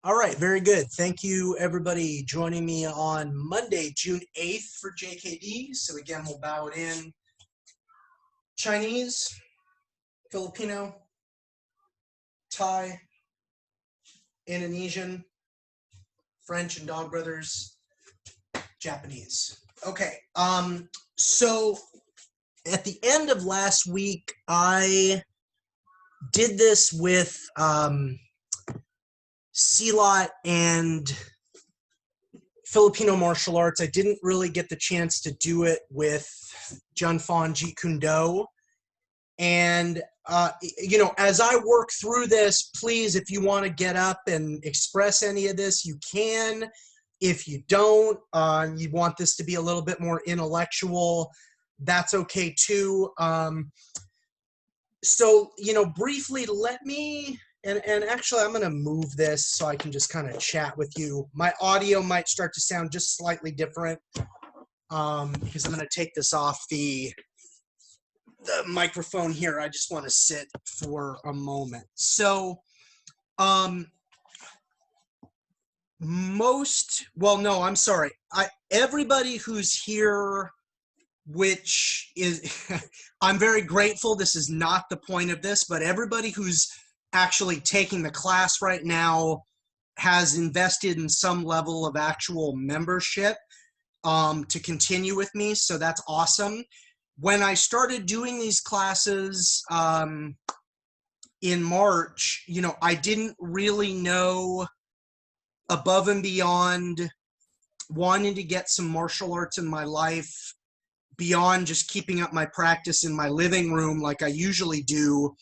All right, very good. Thank you, everybody, joining me on Monday, June 8th for JKD. So again, we'll bow it in Chinese, Filipino, Thai, Indonesian, French and Dog Brothers, Japanese. Okay, so at the end of last week, I did this with Silat and Filipino martial arts. I didn't really get the chance to do it with Junfan Jeet Kune. And, as I work through this, please, if you want to get up and express any of this, you can. If you don't, you want this to be a little bit more intellectual, that's okay too. So, briefly, let me, and actually I'm going to move this so I can just kind of chat with you. My audio might start to sound just slightly different because I'm going to take this off the microphone here. I just want to sit for a moment. So, everybody who's here, which is, I'm very grateful. This is not the point of this, but everybody who's actually taking the class right now has invested in some level of actual membership to continue with me. So that's awesome. When I started doing these classes in March, I didn't really know above and beyond wanting to get some martial arts in my life, beyond just keeping up my practice in my living room like I usually do.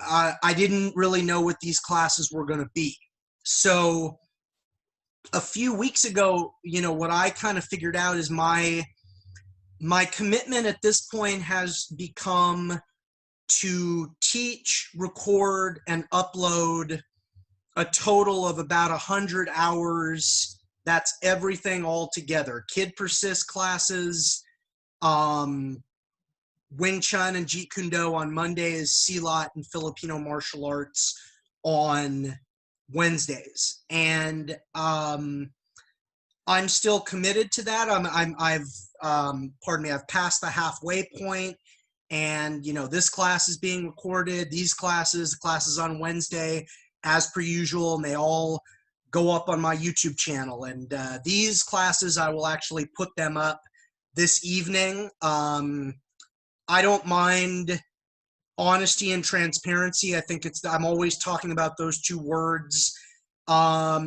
I didn't really know what these classes were going to be. So a few weeks ago, what I kind of figured out is my commitment at this point has become to teach, record, and upload a total of about 100 hours. That's everything all together. Kid Persist classes, Wing Chun and Jeet Kune on Mondays, Silat and Filipino martial arts on Wednesdays. And I'm still committed to that. I've passed the halfway point, and this class is being recorded. These classes on Wednesday, as per usual, and they all go up on my YouTube channel. And these classes, I will actually put them up this evening. I don't mind honesty and transparency. I think I'm always talking about those two words. I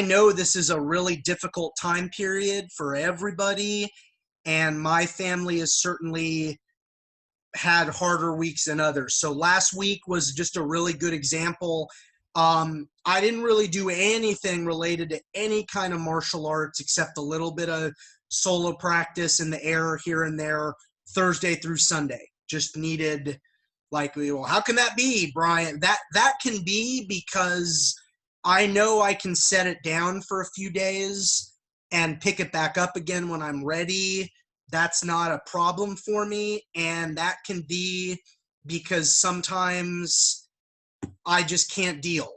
know this is a really difficult time period for everybody, and my family has certainly had harder weeks than others. So last week was just a really good example. I didn't really do anything related to any kind of martial arts except a little bit of solo practice in the air here and there, Thursday through Sunday. Just needed, well, how can that be, Brian? That can be because I know I can set it down for a few days and pick it back up again when I'm ready. That's not a problem for me. And that can be because sometimes I just can't deal.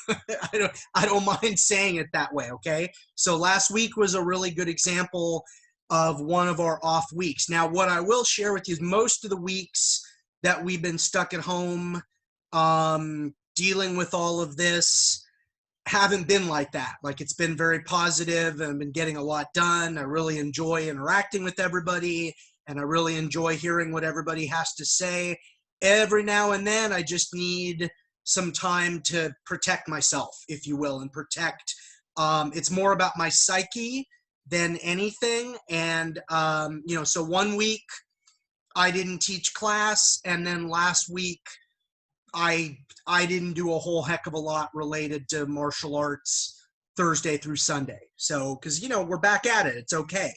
I don't mind saying it that way, okay? So last week was a really good example of one of our off weeks. Now, what I will share with you is most of the weeks that we've been stuck at home dealing with all of this haven't been like that. Like, it's been very positive, and I've been getting a lot done. I really enjoy interacting with everybody, and I really enjoy hearing what everybody has to say. Every now and then, I just need some time to protect myself, if you will, and protect. It's more about my psyche than anything. And, so 1 week I didn't teach class, and then last week I didn't do a whole heck of a lot related to martial arts Thursday through Sunday. So, because, we're back at it. It's okay.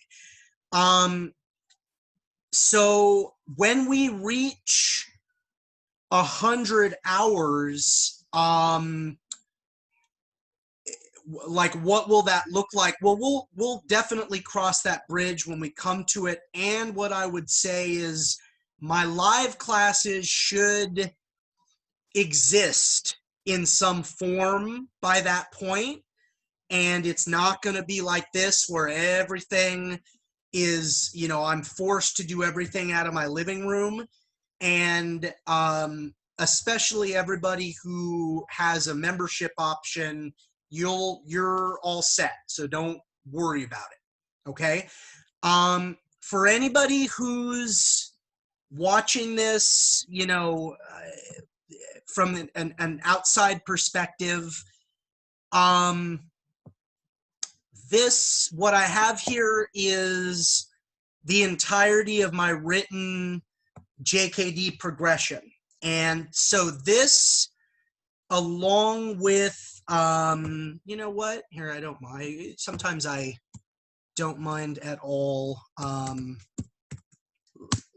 So when we reach 100 hours, what will that look like? Well, we'll definitely cross that bridge when we come to it. And what I would say is my live classes should exist in some form by that point, and it's not going to be like this where everything is, you know, I'm forced to do everything out of my living room. And especially everybody who has a membership option, you're all set, so don't worry about it. Okay. For anybody who's watching this, you know, from an outside perspective, what I have here is the entirety of my written JKD progression. And so this, along with, you know what, here, I don't mind. Sometimes I don't mind at all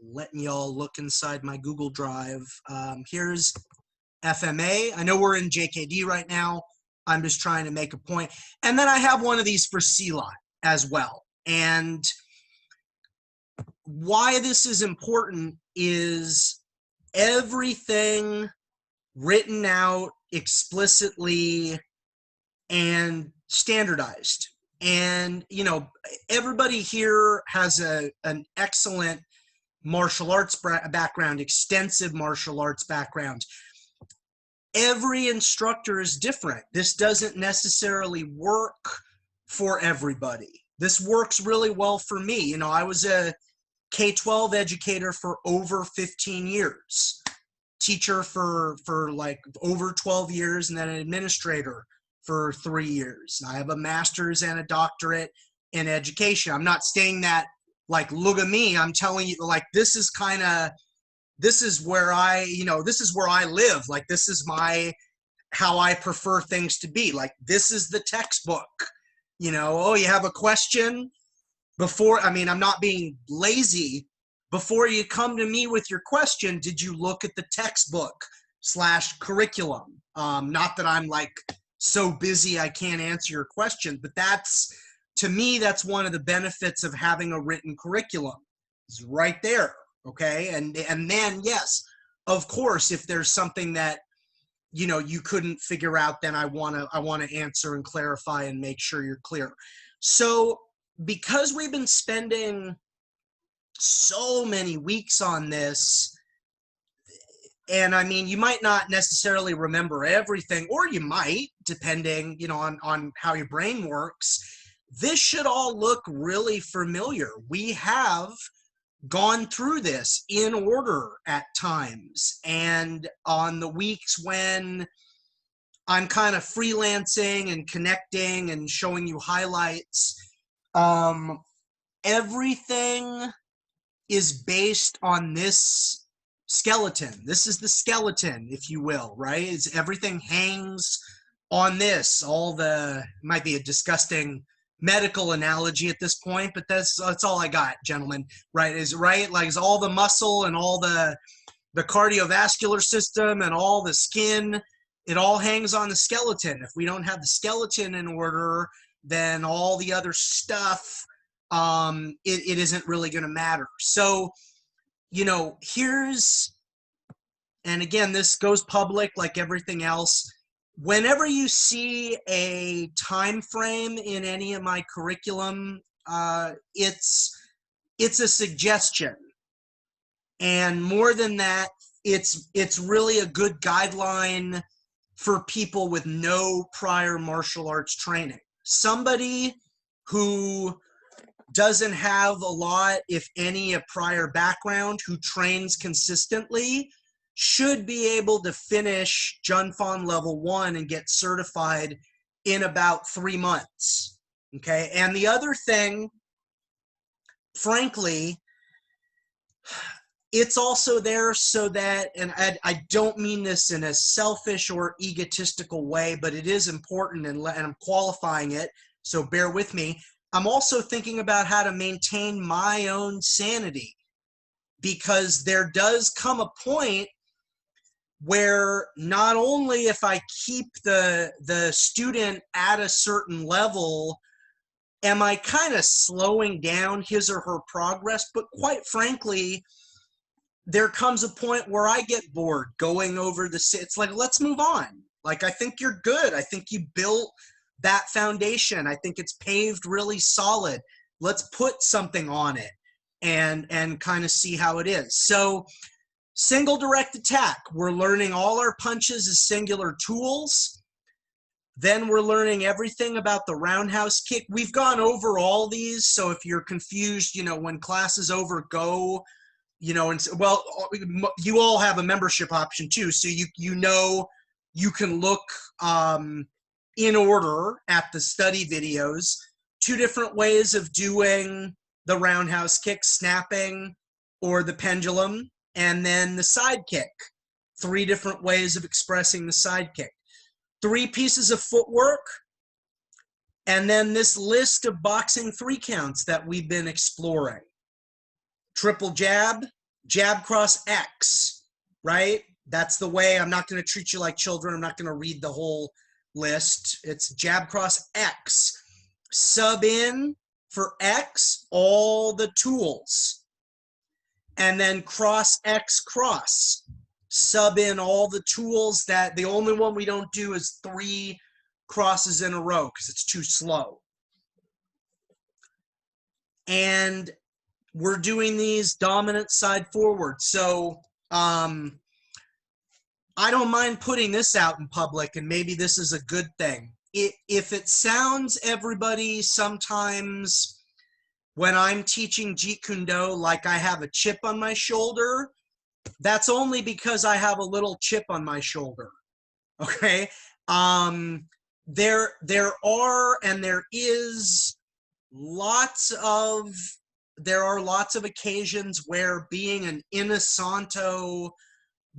letting y'all look inside my Google Drive. Here's FMA. I know we're in JKD right now. I'm just trying to make a point. And then I have one of these for C-Lot as well. And why this is important is everything written out explicitly and standardized. And, you know, everybody here has an excellent martial arts background, extensive martial arts background. Every instructor is different. This doesn't necessarily work for everybody. This works really well for me. You know, I was a K-12 educator for over 15 years, teacher for like over 12 years, and then an administrator for 3 years. I have a master's and a doctorate in education. I'm not saying that like, look at me. I'm telling you, like, this is where I, you know, this is where I live. Like, this is how I prefer things to be. Like, this is the textbook, you know. Oh, you have a question? Before, I mean, I'm not being lazy. Before you come to me with your question, did you look at the textbook / curriculum? Not that I'm like so busy I can't answer your question, but that's, to me, that's one of the benefits of having a written curriculum. It's right there. Okay. And then, yes, of course, if there's something that, you know, you couldn't figure out, then I want to answer and clarify and make sure you're clear. So because we've been spending so many weeks on this, and I mean, you might not necessarily remember everything, or you might, depending, you know, on how your brain works. This should all look really familiar. We have gone through this in order at times, and on the weeks when I'm kind of freelancing and connecting and showing you highlights, everything is based on this skeleton. This is the skeleton, if you will, right? Everything hangs on this. Might be a disgusting medical analogy at this point, but that's all I got, gentlemen. Right? Like, is all the muscle and all the cardiovascular system and all the skin, it all hangs on the skeleton. If we don't have the skeleton in order, then all the other stuff, it isn't really going to matter. So, you know, and again, this goes public like everything else. Whenever you see a time frame in any of my curriculum, it's a suggestion. And more than that, it's really a good guideline for people with no prior martial arts training. Somebody who doesn't have a lot, if any, a prior background, who trains consistently, should be able to finish Junfan level 1 and get certified in about 3 months. Okay. And the other thing, frankly, it's also there so that, and I don't mean this in a selfish or egotistical way, but it is important, and I'm qualifying it, so bear with me. I'm also thinking about how to maintain my own sanity, because there does come a point where not only if I keep the student at a certain level, am I kind of slowing down his or her progress, but quite frankly, there comes a point where I get bored going over it's like, let's move on. Like, I think you're good. I think you built that foundation. I think it's paved really solid. Let's put something on it and kind of see how it is. So single direct attack, we're learning all our punches as singular tools. Then we're learning everything about the roundhouse kick. We've gone over all these, so if you're confused, you know, when class is over, go, you know, and well, you all have a membership option too, so you know you can look in order at the study videos. 2 different ways of doing the roundhouse kick, snapping or the pendulum, and then the side kick. 3 different ways of expressing the side kick. 3 pieces of footwork, and then this list of boxing 3 counts that we've been exploring. Triple jab, jab cross X, right? That's the way. I'm not going to treat you like children. I'm not going to read the whole list. It's jab cross X. Sub in for X, all the tools. And then cross X cross. Sub in all the tools. That the only one we don't do is 3 crosses in a row because it's too slow. And we're doing these dominant side forward. So I don't mind putting this out in public, and maybe this is a good thing. If it sounds, everybody, sometimes when I'm teaching Jeet Kune like I have a chip on my shoulder, that's only because I have a little chip on my shoulder, okay? There are and there is lots of occasions where being an Inosanto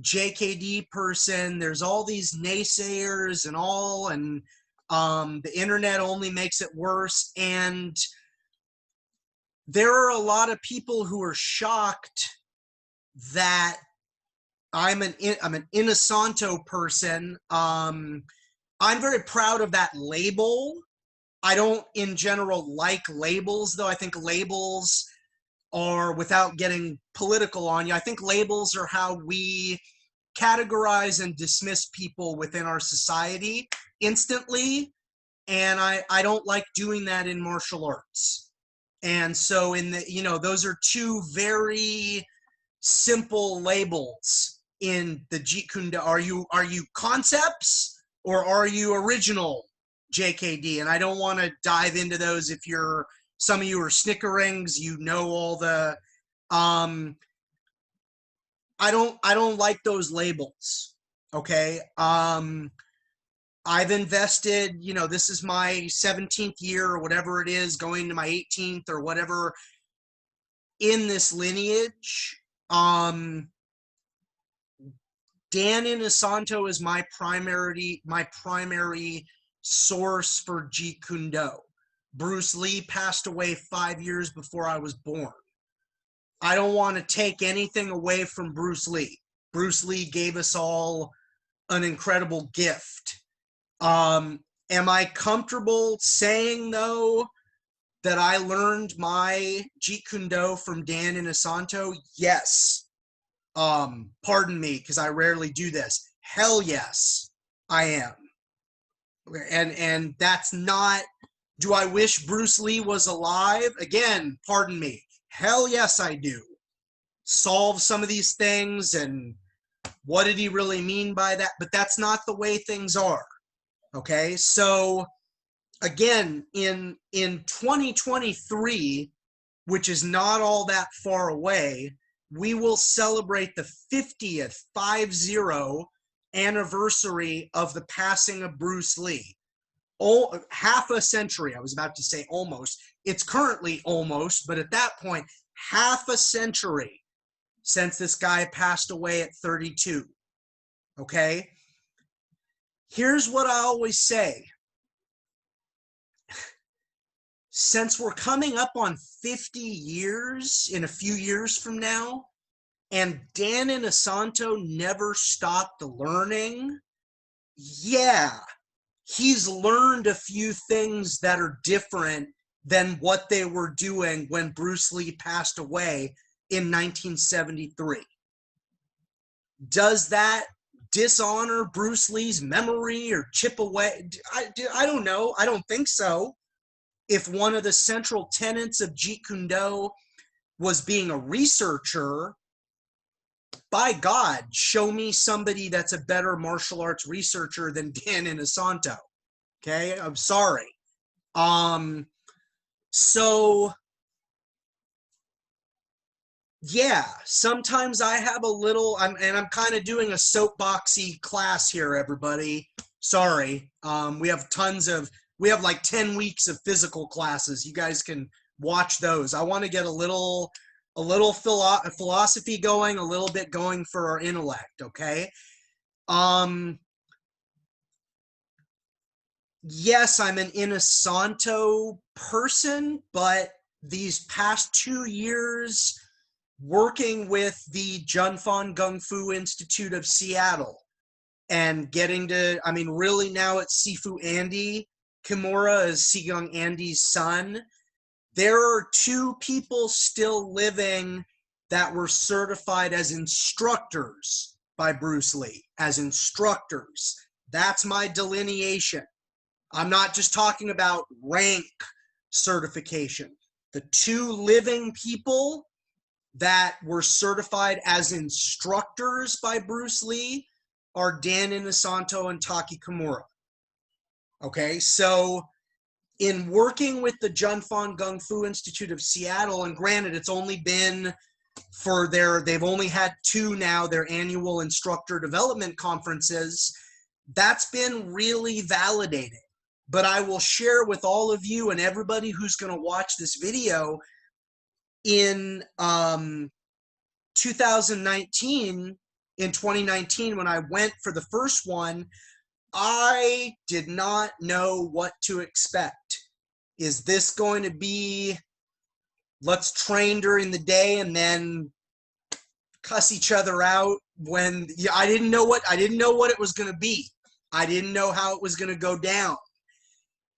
JKD person, there's all these naysayers and all, and the internet only makes it worse. And there are a lot of people who are shocked that I'm an Inosanto person. I'm very proud of that label. I don't, in general, like labels, though. I think labels are, without getting political on you, I think labels are how we categorize and dismiss people within our society instantly. And I don't like doing that in martial arts. And so in the, you know, those are 2 very simple labels in the Jeet Kune. Are you concepts or are you original JKD? And I don't want to dive into those. If you're, some of you are snickerings, you know, all the I don't like those labels, okay? I've invested, you know, this is my 17th year or whatever it is, going to my 18th or whatever in this lineage. Dan Inosanto is my primary source for Jeet Kune Do. Bruce Lee passed away 5 years before I was born. I don't want to take anything away from Bruce Lee. Bruce Lee gave us all an incredible gift. Am I comfortable saying, though, that I learned my Jeet Kune Do from Dan Inosanto? Yes. Pardon me, because I rarely do this. Hell yes, I am. And that's not, do I wish Bruce Lee was alive? Again, pardon me. Hell yes, I do. Solve some of these things, and what did he really mean by that? But that's not the way things are. Okay, so again, in 2023, which is not all that far away, we will celebrate the 50th anniversary of the passing of Bruce Lee. Oh, half a century. I was about to say almost. It's currently almost, but at that point, half a century since this guy passed away at 32. Okay? Here's what I always say. Since we're coming up on 50 years in a few years from now, and Dan Inosanto never stopped learning, yeah, he's learned a few things that are different than what they were doing when Bruce Lee passed away in 1973. Does that dishonor Bruce Lee's memory or chip away. I don't know. I don't think so. If one of the central tenets of Jeet Kune was being a researcher, by God, show me somebody that's a better martial arts researcher than Dan Inosanto. Okay, I'm sorry. So yeah, sometimes I have a little, I'm kind of doing a soapboxy class here, everybody. Sorry. We have like 10 weeks of physical classes. You guys can watch those. I want to get a little philosophy going, a little bit going for our intellect, okay? Yes, I'm an Inosanto person, but these past 2 years working with the Junfan Gung Fu Institute of Seattle and getting to, I mean, really now it's Sifu Andy Kimura is Sigung Andy's son. There are 2 people still living that were certified as instructors by Bruce Lee, as instructors. That's my delineation. I'm not just talking about rank certification. The 2 living people that were certified as instructors by Bruce Lee are Dan Inosanto and Taki Kimura. Okay, so in working with the Junfan Gung Fu Institute of Seattle, and granted, it's only been for they've only had 2 now, their annual instructor development conferences, that's been really validating. But I will share with all of you and everybody who's going to watch this video, in 2019, when I went for the first one, I did not know what to expect. Is this going to be, let's train during the day and then cuss each other out when, yeah, I didn't know what it was going to be. I didn't know how it was going to go down.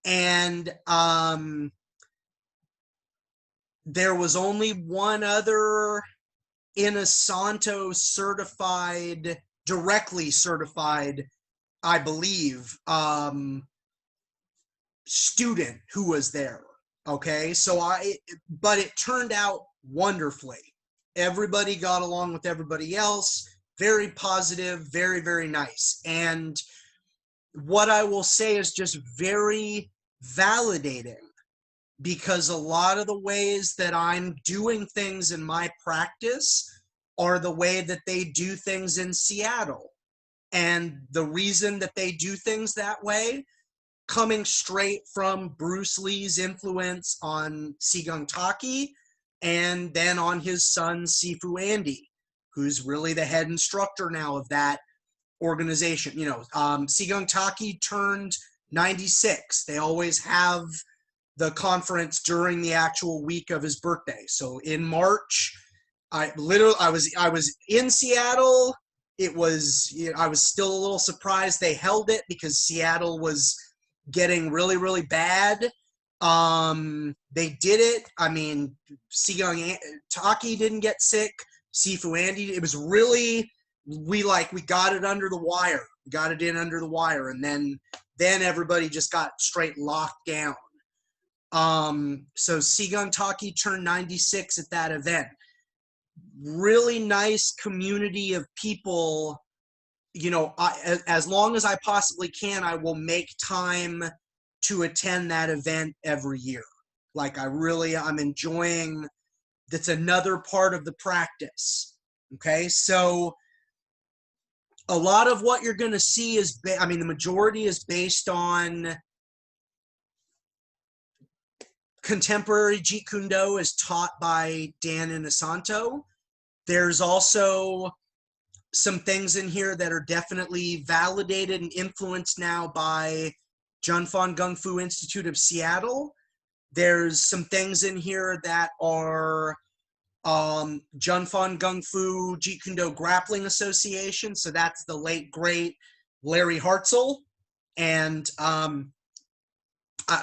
And there was only one other Inosanto certified, directly certified, I believe, student who was there. Okay, so but it turned out wonderfully. Everybody got along with everybody else. Very positive, very, very nice. And what I will say is just very validating, because a lot of the ways that I'm doing things in my practice are the way that they do things in Seattle. And the reason that they do things that way, coming straight from Bruce Lee's influence on Sigung Taki, and then on his son Sifu Andy, who's really the head instructor now of that organization. You know, Sigung Taki turned 96. They always have the conference during the actual week of his birthday. So in March, I was in Seattle. It was, you know, I was still a little surprised they held it because Seattle was getting really, really bad. They did it. I mean, Sigung Taki didn't get sick. Sifu Andy, it was really, we got it under the wire. We got it in under the wire, and then everybody just got straight locked down. So Sigung Taki turned 96 at that event. Really nice community of people. You know, as long as I possibly can, I will make time to attend that event every year. Like, I'm enjoying, that's another part of the practice. Okay, so a lot of what you're going to see is, the majority is based on contemporary Jeet Kune Do is taught by Dan Inosanto. There's also some things in here that are definitely validated and influenced now by Junfan Gung Fu Institute of Seattle. There's some things in here that are Junfan Gung Fu Jeet Kune Do Grappling Association. So that's the late, great Larry Hartzell. And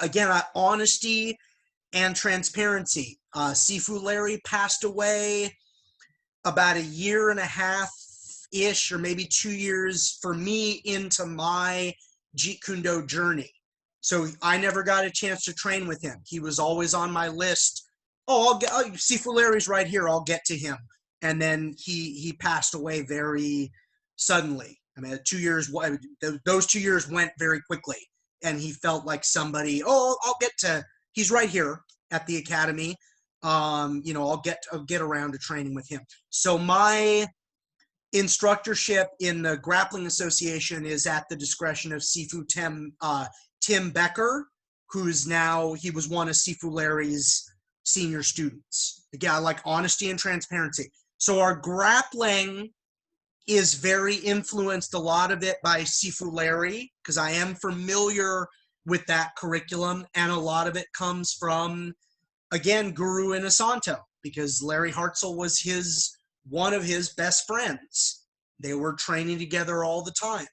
again, honesty and transparency. Sifu Larry passed away about a year and a half years-ish or maybe 2 years for me into my Jeet Kune journey. So I never got a chance to train with him. He was always on my list. Oh, Sifu Larry's right here. I'll get to him. And then he passed away very suddenly. I mean, 2 years, those 2 years went very quickly. And he felt like somebody, oh, I'll get to, he's right here at the academy. You know, I'll get around to training with him. So my instructorship in the Grappling Association is at the discretion of Sifu Tim Becker, who's now, he was one of Sifu Larry's senior students. Again, I like honesty and transparency. So our grappling is very influenced, a lot of it by Sifu Larry, because I am familiar with that curriculum, and a lot of it comes from, again, Guru Inosanto, because Larry Hartzell was one of his best friends. They were training together all the time.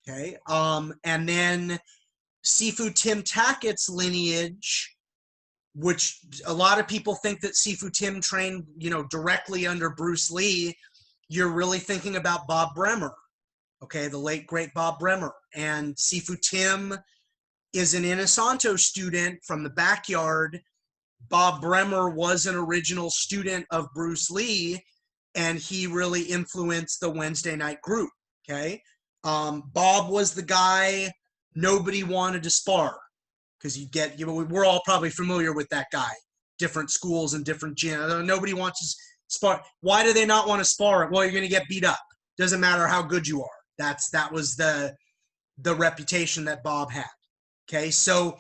Okay, and then Sifu Tim Tackett's lineage, which a lot of people think that Sifu Tim trained, you know, directly under Bruce Lee. You're really thinking about Bob Bremer, okay, the late great Bob Bremer. And Sifu Tim is an Inosanto student from the backyard. Bob Bremer was an original student of Bruce Lee, and he really influenced the Wednesday night group, okay? Bob was the guy nobody wanted to spar, because we're all probably familiar with that guy. Different schools and different gyms. Nobody wants to spar. Why do they not want to spar? Well, you're going to get beat up. Doesn't matter how good you are. That was the reputation that Bob had. Okay, so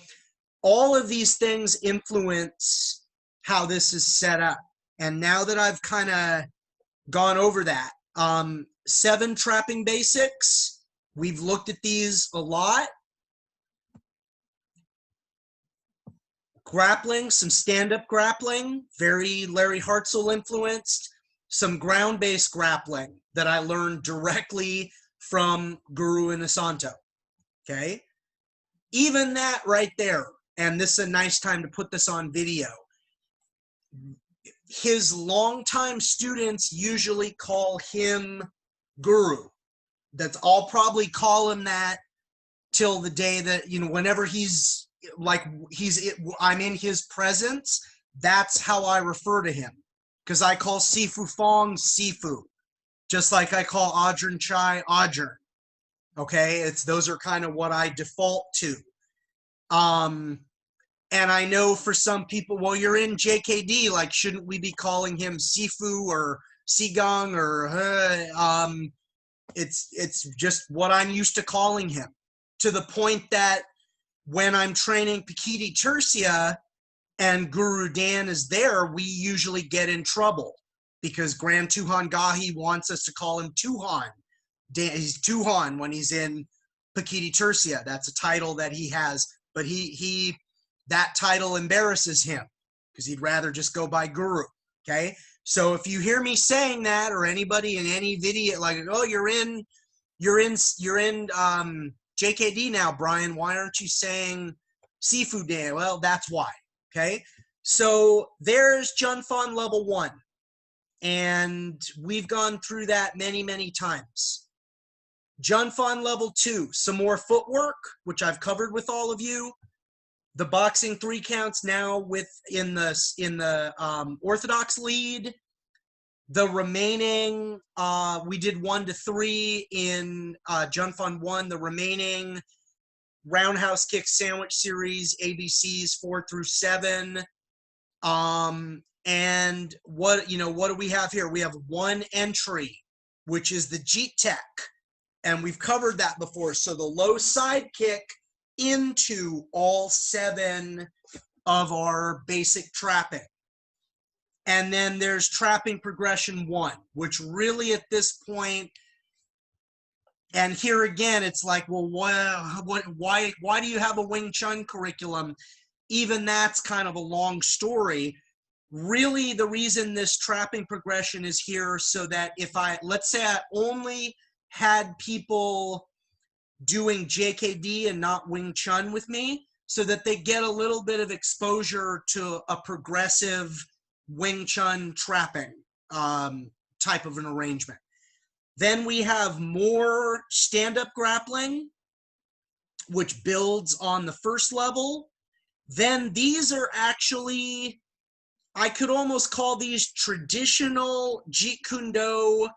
all of these things influence how this is set up. And now that I've kind of gone over that, 7 trapping basics. We've looked at these a lot. Grappling, some stand-up grappling, very Larry Hartzell influenced. Some ground-based grappling that I learned directly from Guru Inosanto, okay? Even that right there, and this is a nice time to put this on video, his longtime students usually call him Guru. I'll probably call him that till the day that, you know, whenever I'm in his presence, that's how I refer to him. Because I call Sifu Fong Sifu, just like I call Ajahn Chai Ajahn. Okay, those are kind of what I default to. And I know for some people, well, you're in JKD, like, shouldn't we be calling him Sifu or Sigung or it's just what I'm used to calling him, to the point that when I'm training Pikiti Tercia and Guru Dan is there, we usually get in trouble because Grand Tuhan Gahi wants us to call him Tuhan. He's Tuhan when he's in Pikiti Tercia. That's a title that he has, but that title embarrasses him because he'd rather just go by Guru. Okay, so if you hear me saying that, or anybody in any video, like, oh, you're in JKD now, Brian, why aren't you saying Sifu Dan? Well, that's why. Okay, so there's Junfan level 1, and we've gone through that many, many times. Junfan level 2, some more footwork, which I've covered with all of you. The boxing 3 counts now in the orthodox lead. The remaining, we did 1 to 3 in Junfan 1. The remaining roundhouse kick sandwich series, ABCs 4 through 7. And what do we have here? We have 1 entry, which is the Jeet Tech. And we've covered that before. So the low side kick into all 7 of our basic trapping. And then there's trapping progression 1, which really at this point, and here again, it's like, well, why do you have a Wing Chun curriculum? Even that's kind of a long story. Really, the reason this trapping progression is here so that let's say I only had people doing JKD and not Wing Chun with me, so that they get a little bit of exposure to a progressive Wing Chun trapping type of an arrangement. Then we have more stand-up grappling, which builds on the first level. Then these are actually, I could almost call these traditional Jeet Kune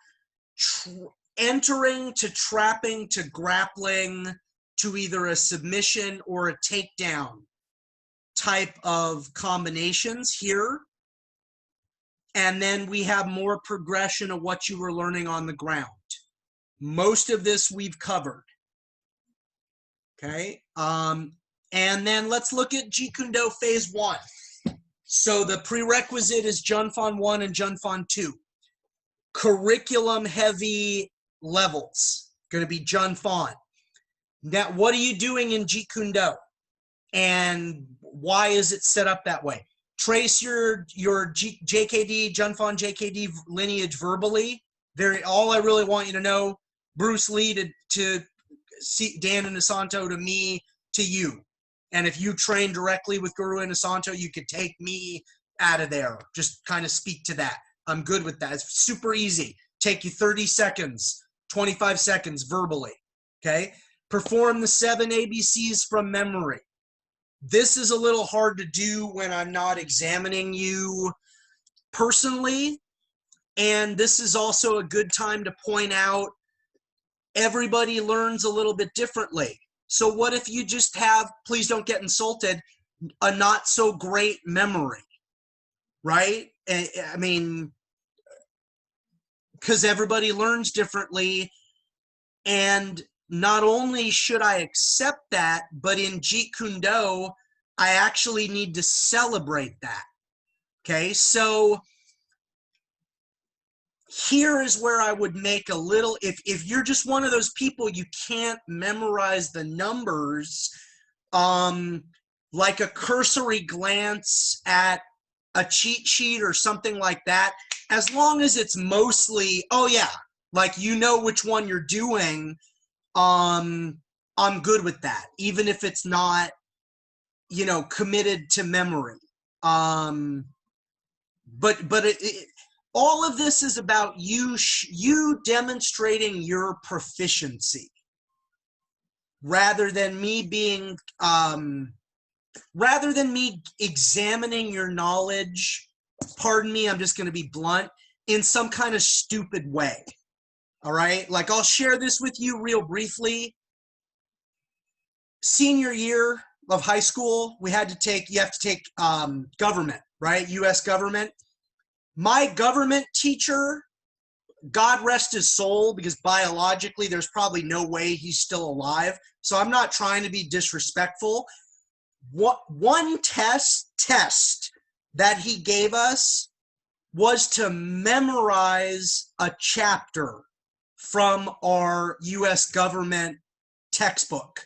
entering to trapping to grappling to either a submission or a takedown type of combinations here. And then we have more progression of what you were learning on the ground. Most of this we've covered. Okay. And then let's look at Jeet Kune Do Phase 1. So the prerequisite is Junfan 1 and Junfan 2. Curriculum heavy levels, going to be Junfan. Now, what are you doing in Jeet Kune Do? And why is it set up that way? Trace your JKD, Junfan JKD lineage verbally. All I really want you to know, Bruce Lee to Dan Inosanto, to me, to you. And if you train directly with Guru Inosanto, you could take me out of there. Just kind of speak to that. I'm good with that. It's super easy. Take you 30 seconds, 25 seconds verbally. Okay? Perform the 7 ABCs from memory. This is a little hard to do when I'm not examining you personally. And this is also a good time to point out everybody learns a little bit differently. So what if you just have, please don't get insulted, a not so great memory, right? I mean, because everybody learns differently. And not only should I accept that, but in Jeet Kune Do, I actually need to celebrate that. Okay, so here is where I would make a little, if you're just one of those people, you can't memorize the numbers, like a cursory glance at a cheat sheet or something like that, as long as it's mostly, oh yeah, like you know which one you're doing, I'm good with that, even if it's not, you know, committed to memory. But all of this is about you demonstrating your proficiency, rather than me being, rather than me examining your knowledge. Pardon me, I'm just going to be blunt, in some kind of stupid way. All right, like I'll share this with you real briefly. Senior year of high school, you have to take government, right? U.S. government. My government teacher, God rest his soul, because biologically there's probably no way he's still alive, so I'm not trying to be disrespectful. One test that he gave us was to memorize a chapter from our U.S. government textbook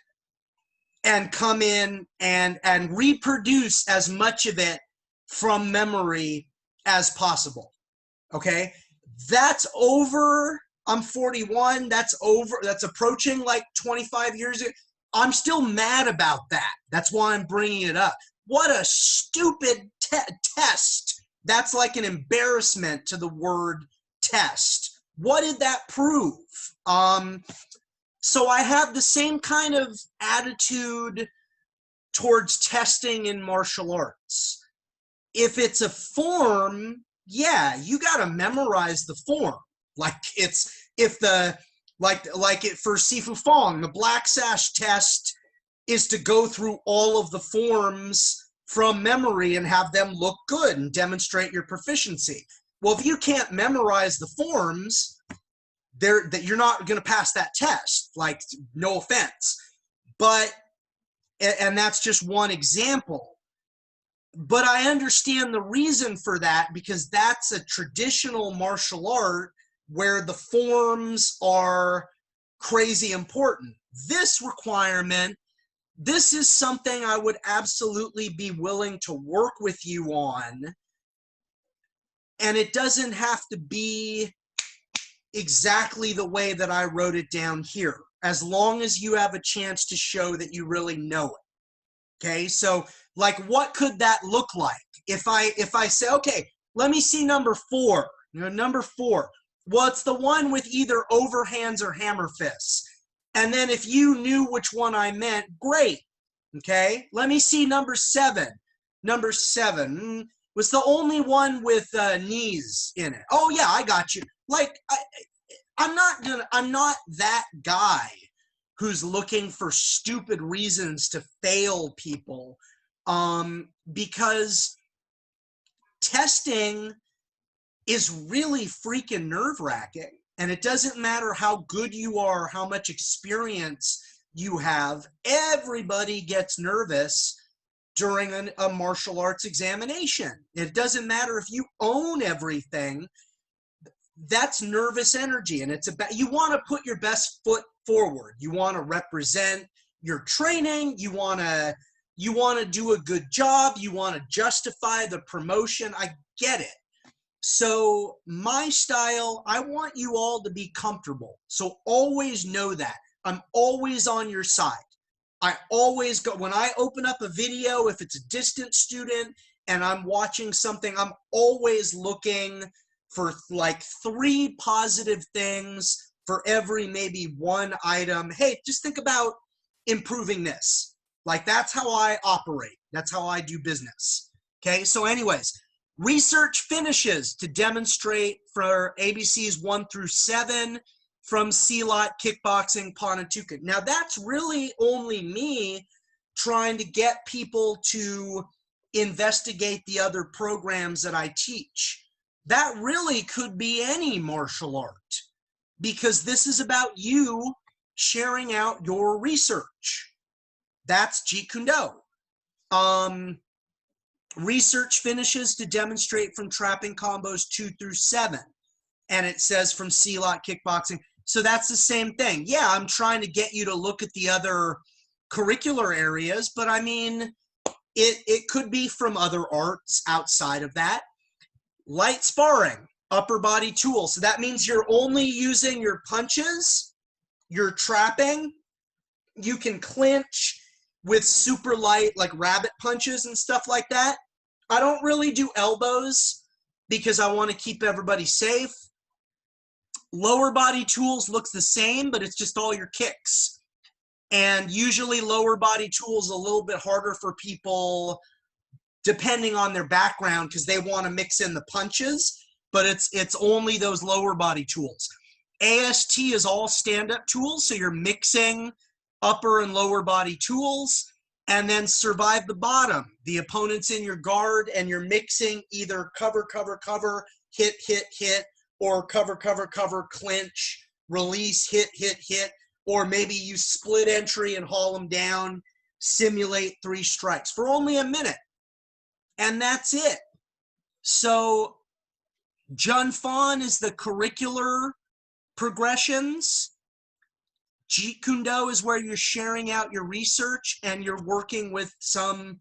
and come in and reproduce as much of it from memory as possible. Okay, that's over. I'm 41. That's over. That's approaching like 25 years ago. I'm still mad about that. That's why I'm bringing it up. What a stupid test. That's like an embarrassment to the word test. What did that prove? So I have the same kind of attitude towards testing in martial arts. If it's a form, yeah, you got to memorize the form. Like like it for Sifu Fong, the Black Sash test is to go through all of the forms from memory and have them look good and demonstrate your proficiency. Well, if you can't memorize the forms, that you're not going to pass that test. Like, no offense, but and that's just one example. But I understand the reason for that, because that's a traditional martial art where the forms are crazy important. This requirement, this is something I would absolutely be willing to work with you on. And it doesn't have to be exactly the way that I wrote it down here, as long as you have a chance to show that you really know it. Okay, so like, what could that look like? If I say, okay, let me see number 4. You know, number 4. Well, it's the one with either overhands or hammer fists. And then if you knew which one I meant, great. Okay, let me see number 7. Number 7 was the only one with knees in it. Oh yeah, I got you. Like I'm not that guy who's looking for stupid reasons to fail people, because testing is really freaking nerve-wracking. And it doesn't matter how good you are, how much experience you have, everybody gets nervous during a martial arts examination. It doesn't matter if you own everything, that's nervous energy. And it's about, you want to put your best foot forward. You want to represent your training. You want to do a good job. You want to justify the promotion. I get it. So my style, I want you all to be comfortable. So always know that. I'm always on your side. I always go, when I open up a video, if it's a distant student and I'm watching something, I'm always looking for like 3 positive things for every maybe 1 item. Hey, just think about improving this. Like that's how I operate. That's how I do business. Okay, so anyways, research finishes to demonstrate for ABCs 1 through 7 from Silat, Kickboxing, Ponatuka. Now that's really only me trying to get people to investigate the other programs that I teach. That really could be any martial art, because this is about you sharing out your research. That's Jeet Kune. Research finishes to demonstrate from trapping combos 2 through 7. And it says from Silat, Kickboxing. So that's the same thing. Yeah, I'm trying to get you to look at the other curricular areas, but I mean, it could be from other arts outside of that. Light sparring, upper body tools. So that means you're only using your punches, your trapping. You can clinch with super light, like rabbit punches and stuff like that. I don't really do elbows because I want to keep everybody safe. Lower body tools looks the same, but it's just all your kicks. And usually lower body tools a little bit harder for people depending on their background because they want to mix in the punches, but it's only those lower body tools. AST is all stand-up tools, so you're mixing upper and lower body tools. And then survive the bottom. The opponent's in your guard and you're mixing either cover, cover, cover, hit, hit, hit, or cover, cover, cover, clinch, release, hit, hit, hit, or maybe you split entry and haul them down, simulate 3 strikes for only a minute. And that's it. So Jun Fan is the curricular progressions. Jeet Kune Do is where you're sharing out your research and you're working with some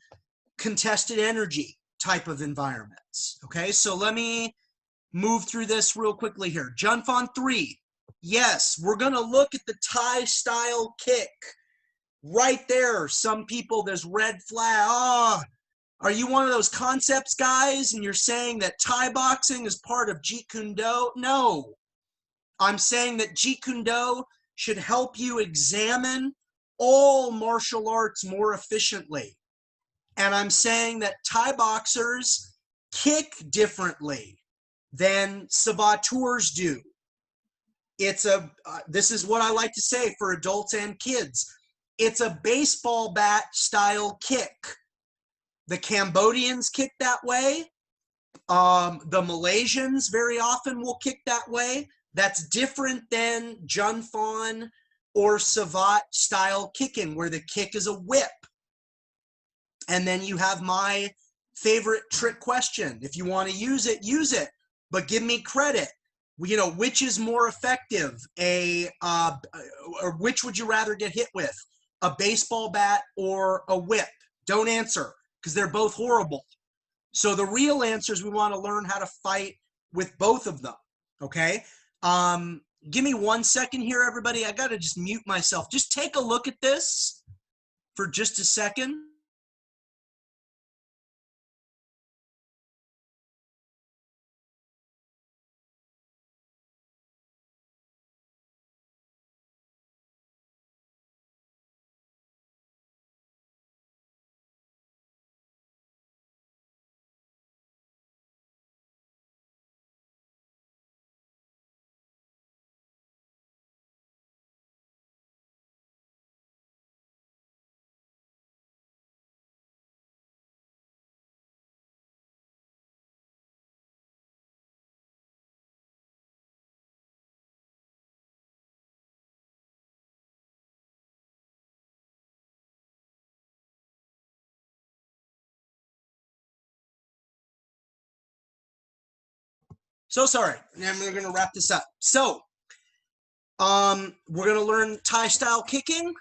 contested energy type of environments. Okay, so let me move through this real quickly here. Jun Fan 3. Yes, we're going to look at the Thai style kick. Right there, some people, there's red flag. Oh, are you one of those concepts guys and you're saying that Thai boxing is part of Jeet Kune Do? No. I'm saying that Jeet Kune Do should help you examine all martial arts more efficiently. And I'm saying that Thai boxers kick differently than saboteurs do. This is what I like to say for adults and kids. It's a baseball bat style kick. The Cambodians kick that way. The Malaysians very often will kick that way. That's different than Jun Fan or Savat style kicking, where the kick is a whip. And then you have my favorite trick question. If you want to use it, but give me credit. You know, which is more effective? Or which would you rather get hit with? A baseball bat or a whip? Don't answer, because they're both horrible. So the real answer is we want to learn how to fight with both of them, okay? Give me 1 second here, everybody. I got to just mute myself. Just take a look at this for just a second. So sorry. And we're going to wrap this up. So, we're going to learn Thai style kicking.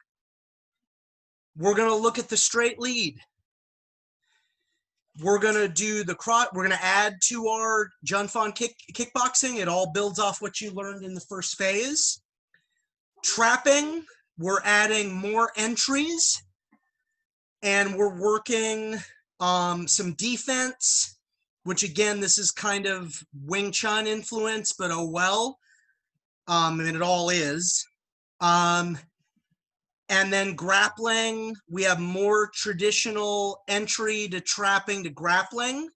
We're going to look at the straight lead. We're going to do the cross. We're going to add to our Junfon kickboxing. It all builds off what you learned in the first phase. Trapping, we're adding more entries. And we're working some defense, which again, this is kind of Wing Chun influence, but oh well. And it all is. And then grappling, we have more traditional entry to trapping to grappling.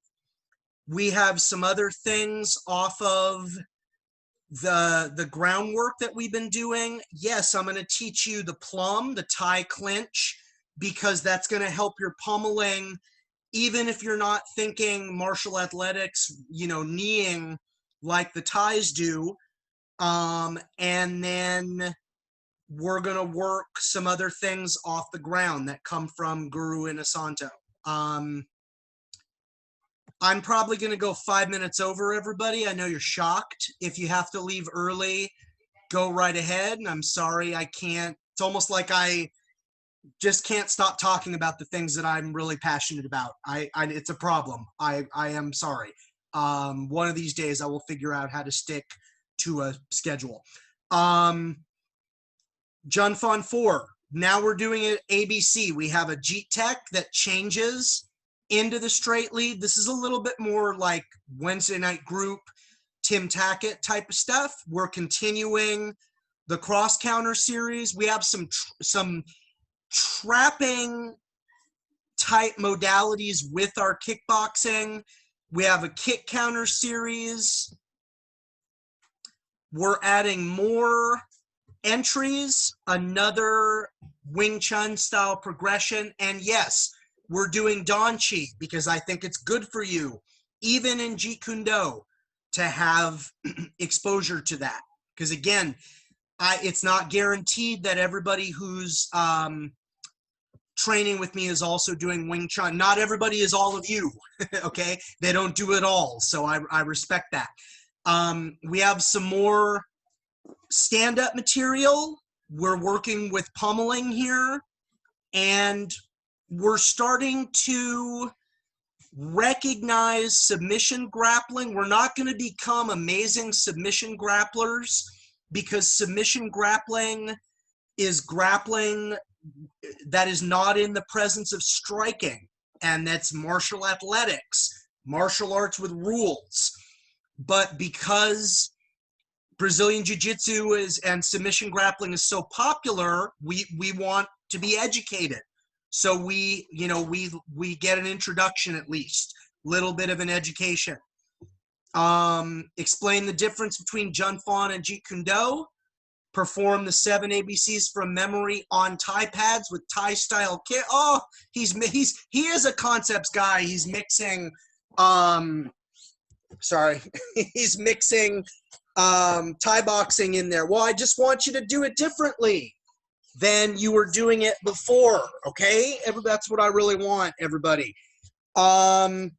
We have some other things off of the groundwork that we've been doing. Yes, I'm going to teach you the plum, the Thai clinch, because that's going to help your pummeling, even if you're not thinking martial athletics, you know, kneeing like the Thais do. And then we're going to work some other things off the ground that come from Guru Inosanto. I'm probably going to go 5 minutes over, everybody. I know you're shocked. If you have to leave early, go right ahead. And I'm sorry, I can't. It's almost like I just can't stop talking about the things that I'm really passionate about. It's a problem. I am sorry. One of these days I will figure out how to stick to a schedule. Junfon 4, now we're doing it ABC. We have a Jeet Tech that changes into the straight lead. This is a little bit more like Wednesday night group, Tim Tackett type of stuff. We're continuing the cross counter series. We have some trapping type modalities with our kickboxing. We have a kick counter series. We're adding more entries, another Wing Chun style progression, and yes, we're doing Dan Chi because I think it's good for you, even in Jeet Kune, to have exposure to that. Because again, it's not guaranteed that everybody who's training with me is also doing Wing Chun. Not everybody is all of you, okay? They don't do it all, so I respect that. We have some more stand-up material. We're working with pummeling here, and we're starting to recognize submission grappling. We're not going to become amazing submission grapplers because submission grappling is grappling that is not in the presence of striking, and that's martial athletics, martial arts with rules. But because Brazilian Jiu-Jitsu and submission grappling is so popular, we want to be educated. So we get an introduction, at least, little bit of an education. Explain the difference between Junfon and Jeet Kune Do. Perform the 7 ABCs from memory on Thai pads with Thai style kick. Oh, he is a concepts guy. He's mixing. Sorry, he's mixing Thai boxing in there. Well, I just want you to do it differently than you were doing it before, okay? That's what I really want, everybody. I'm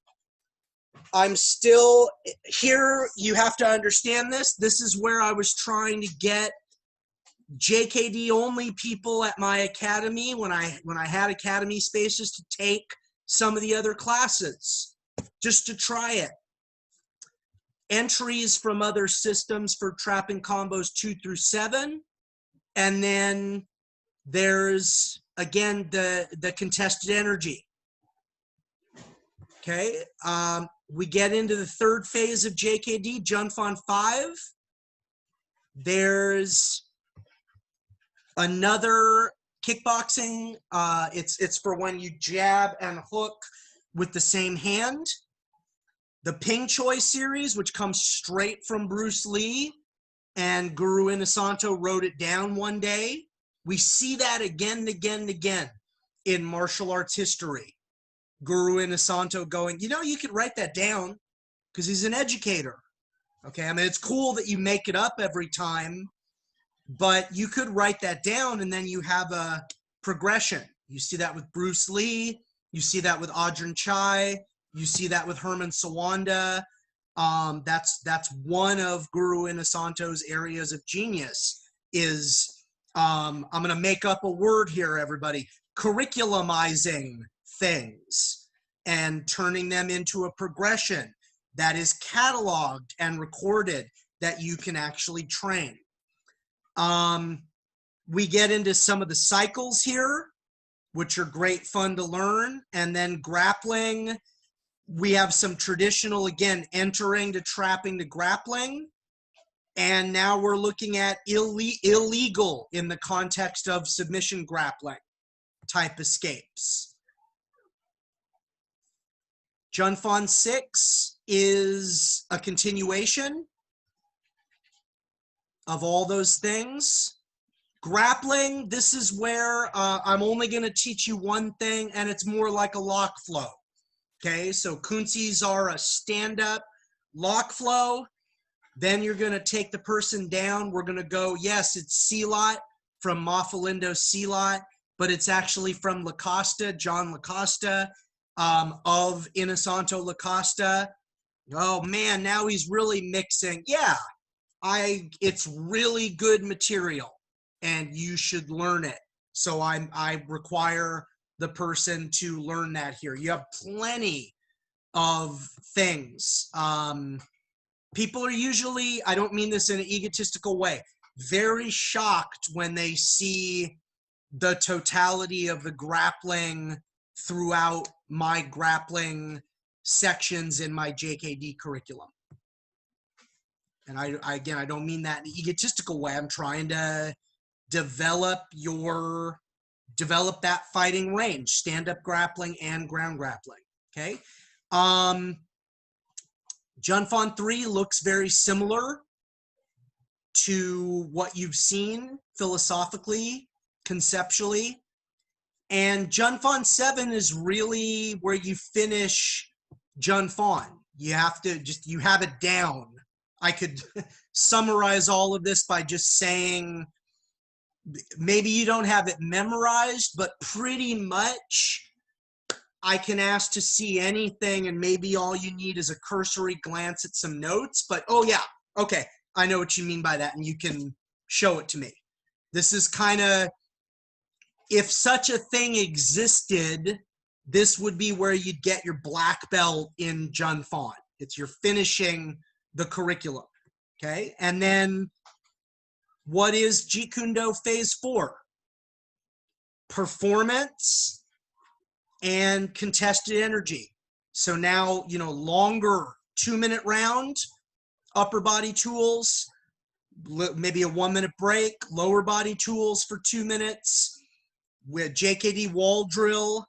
still here. You have to understand this. This is where I was trying to get JKD only people at my academy when I had academy spaces to take some of the other classes, just to try it. Entries from other systems for trapping combos 2 through 7. And then there's, again, the contested energy. Okay. We get into the third phase of JKD, Junfon 5. There's another kickboxing. It's for when you jab and hook with the same hand. The Ping Choi series, which comes straight from Bruce Lee, and Guru Inosanto wrote it down one day. We see that again and again and again in martial arts history. Guru Inosanto going, you know, you could write that down because he's an educator. Okay, I mean, it's cool that you make it up every time, but you could write that down and then you have a progression. You see that with Bruce Lee. You see that with Ajahn Chai. You see that with Herman Sawanda. That's one of Guru Inosanto's areas of genius is, I'm going to make up a word here, everybody, curriculumizing things and turning them into a progression that is cataloged and recorded that you can actually train. We get into some of the cycles here, which are great fun to learn. And then grappling, we have some traditional, again, entering to trapping to grappling. And now we're looking at illegal in the context of submission grappling type escapes. Junfan 6 is a continuation of all those things. Grappling, this is where I'm only going to teach you one thing, and it's more like a lock flow. Okay, so kunzis are a stand-up lock flow. Then you're going to take the person down. We're going to go, yes, it's Silat from Mafalindo Silat, but it's actually from Lacosta, John Lacosta, of Inosanto Lacosta. Oh man, now he's really mixing. Yeah, it's really good material and you should learn it. So I require the person to learn that here. You have plenty of things. People are usually, I don't mean this in an egotistical way, very shocked when they see the totality of the grappling throughout my grappling sections in my JKD curriculum. And again, I don't mean that in an egotistical way. I'm trying to develop that fighting range, stand-up grappling and ground grappling, okay? Junfan 3 looks very similar to what you've seen philosophically, conceptually. And Junfan 7 is really where you finish Junfan. You have to you have it down. I could summarize all of this by just saying, maybe you don't have it memorized, but pretty much I can ask to see anything and maybe all you need is a cursory glance at some notes, but oh yeah, okay, I know what you mean by that and you can show it to me. This is kind of, if such a thing existed, this would be where you'd get your black belt in Junfan. It's you're finishing the curriculum, okay? And then what is Jeet Kune Phase 4? Performance and contested energy. So now, you know, longer 2-minute round, upper body tools, maybe a 1-minute break, lower body tools for 2 minutes. With JKD wall drill,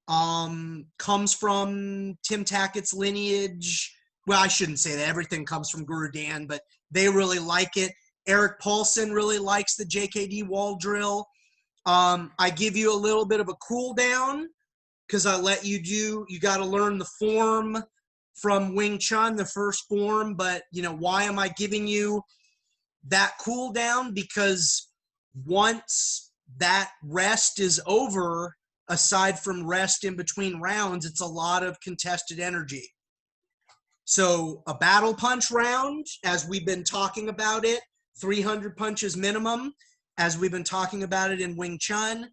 comes from Tim Tackett's lineage. Well, I shouldn't say that. Everything comes from Guru Dan, but they really like it. Eric Paulson really likes the JKD wall drill. I give you a little bit of a cool down because I let you you got to learn the form from Wing Chun, the first form. But, you know, why am I giving you that cool down? Because once that rest is over, aside from rest in between rounds, it's a lot of contested energy. So a battle punch round, as we've been talking about it, 300 punches minimum, as we've been talking about it in Wing Chun.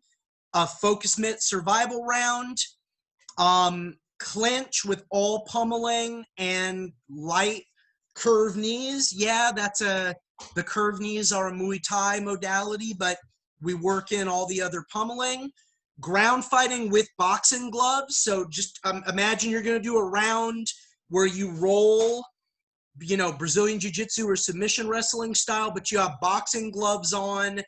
A focus mitt survival round, clinch with all pummeling and light curved knees. Yeah, the curved knees are a Muay Thai modality, but we work in all the other pummeling. Ground fighting with boxing gloves. So just imagine you're going to do a round where you roll, you know, Brazilian Jiu-Jitsu or submission wrestling style, but you have boxing gloves on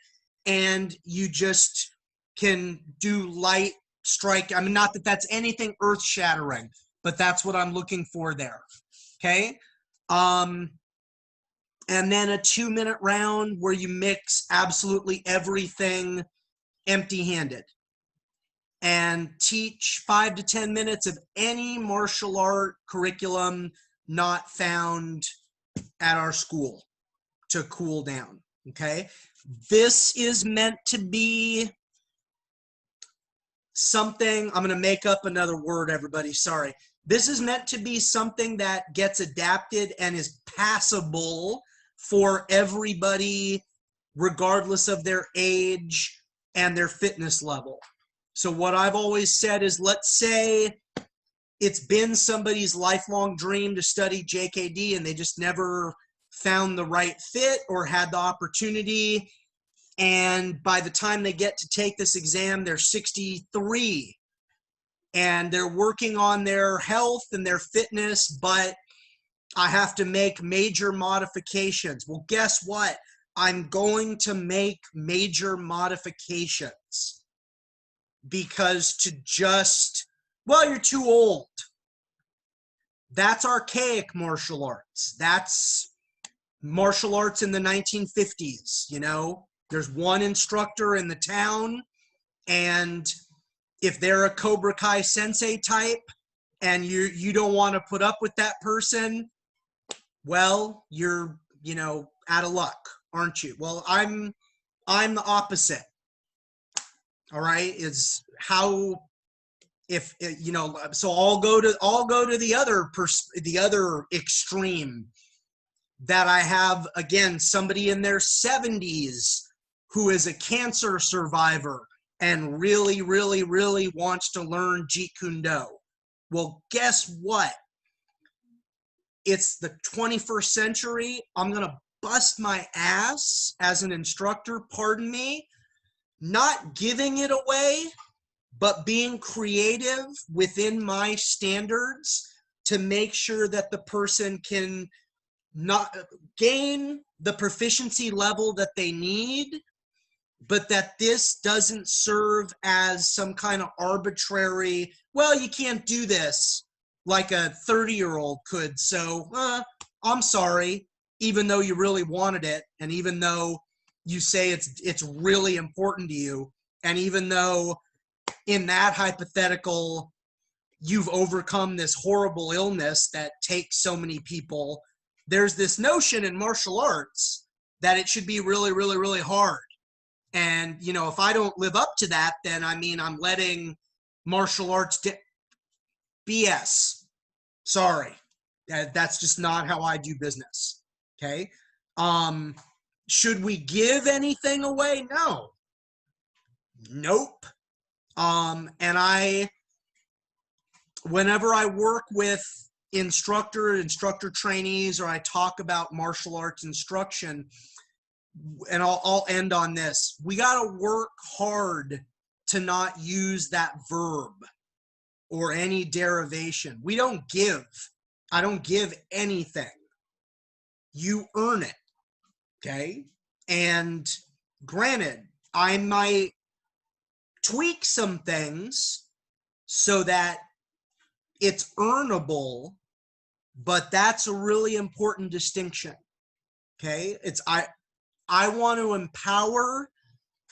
and you just can do light strike. I mean, not that that's anything earth-shattering, but that's what I'm looking for there, okay? And then a 2-minute round where you mix absolutely everything empty-handed and teach 5 to 10 minutes of any martial art curriculum not found at our school to cool down, okay? This is meant to be something, I'm going to make up another word, everybody, sorry. This is meant to be something that gets adapted and is passable for everybody, regardless of their age and their fitness level. So what I've always said is, let's say it's been somebody's lifelong dream to study JKD and they just never found the right fit or had the opportunity. And by the time they get to take this exam, they're 63 and they're working on their health and their fitness, but I have to make major modifications. Well, guess what? I'm going to make major modifications because to just, well, you're too old. That's archaic martial arts. That's martial arts in the 1950s, you know? There's one instructor in the town, and if they're a Cobra Kai sensei type and you don't want to put up with that person, well, you're, you know, out of luck, aren't you? Well, I'm the opposite. All right, is how, if you know, so I'll go to the other extreme, that I have, again, somebody in their 70s who is a cancer survivor and really, really, really wants to learn Jeet Kune. Well, guess what? It's the 21st century. I'm going to bust my ass as an instructor, pardon me, not giving it away, but being creative within my standards to make sure that the person can not gain the proficiency level that they need, but that this doesn't serve as some kind of arbitrary, well, you can't do this like a 30-year-old could. So I'm sorry, even though you really wanted it, and even though you say it's really important to you, and even though in that hypothetical you've overcome this horrible illness that takes so many people, there's this notion in martial arts that it should be really, really, really hard. And, you know, if I don't live up to that, then I mean, I'm letting martial arts BS. Sorry. That's just not how I do business. Okay. Should we give anything away? No. Nope. And whenever I work with instructor trainees, or I talk about martial arts instruction, and I'll end on this. We got to work hard to not use that verb or any derivation. We don't give. I don't give anything. You earn it. Okay? And granted, I might tweak some things so that it's earnable, but that's a really important distinction. Okay? I want to empower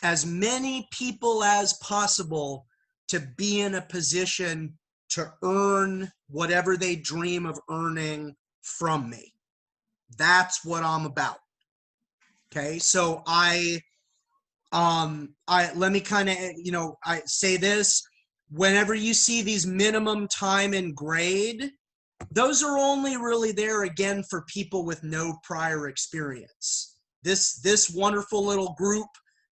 as many people as possible to be in a position to earn whatever they dream of earning from me. That's what I'm about. Okay, so let me kind of, you know, I say this, whenever you see these minimum time and grade, those are only really there, again, for people with no prior experience. This wonderful little group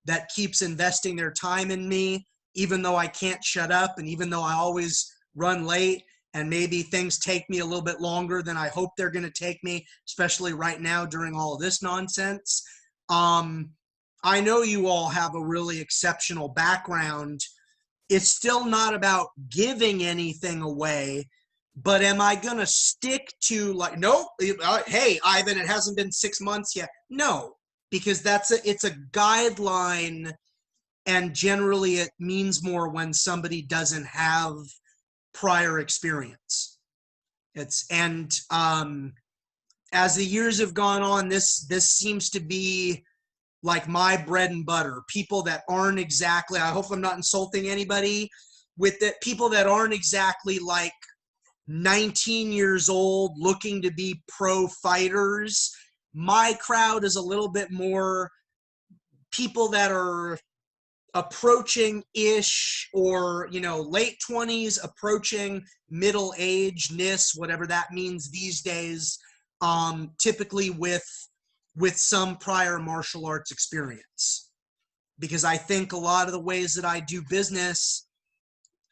that keeps investing their time in me, even though I can't shut up, and even though I always run late, and maybe things take me a little bit longer than I hope they're going to take me, especially right now during all of this nonsense. I know you all have a really exceptional background. It's still not about giving anything away, but am I going to stick to, like, nope, hey, Ivan, it hasn't been 6 months yet? No, because it's a guideline, and generally it means more when somebody doesn't have prior experience. As the years have gone on, this seems to be like my bread and butter. People that aren't exactly, I hope I'm not insulting anybody with it, people that aren't exactly like 19 years old looking to be pro fighters. My crowd is a little bit more people that are approaching ish, or, you know, late 20s, approaching middle age-ness, whatever that means these days, typically with some prior martial arts experience. Because I think a lot of the ways that I do business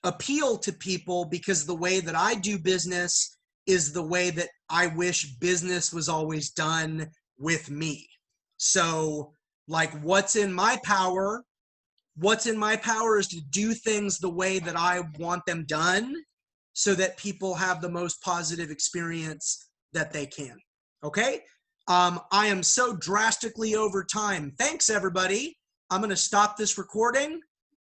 appeal to people, because the way that I do business is the way that I wish business was always done with me. So, like, what's in my power is to do things the way that I want them done, so that people have the most positive experience that they can. Okay? I am so drastically over time. Thanks, everybody. I'm going to stop this recording.